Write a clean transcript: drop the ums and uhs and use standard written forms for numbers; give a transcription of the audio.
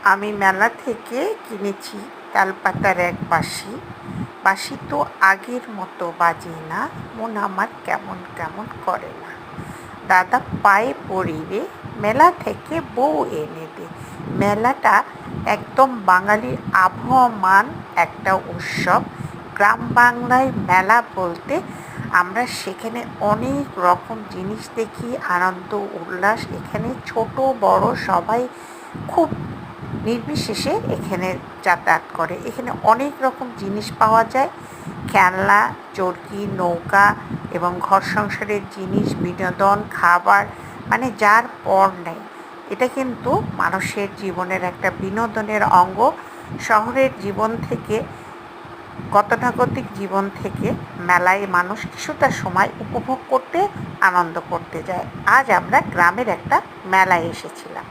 আমি মেলা থেকে কিনেছি তালপাতার এক বাঁশি। বাঁশি তো আগের মতো বাজে না, মন আমার কেমন কেমন করে না। দাদা পায়ে পড়ি রে, মেলা থেকে বউ এনে দে। মেলাটা একদম বাঙালির আবহমান একটা উৎসব। গ্রাম বাংলায় মেলা বলতে আমরা সেখানে অনেক রকম জিনিস দেখি, আনন্দ উল্লাস। এখানে ছোট বড় সবাই খুব নির্বিশেষে এখানে যাতায়াত করে। এখানে অনেক রকম জিনিস পাওয়া যায়, খেলনা, চরকি, নৌকা এবং ঘর সংসারের জিনিস, বিনোদন, খাবার, মানে যার পর নেই। এটা কিন্তু মানুষের জীবনের একটা বিনোদনের অঙ্গ। শহরের জীবন থেকে, গতানুগতিক জীবন থেকে মেলায় মানুষ কিছুটা সময় উপভোগ করতে, আনন্দ করতে যায়। আজ আমরা গ্রামের একটা মেলায় এসেছিলাম।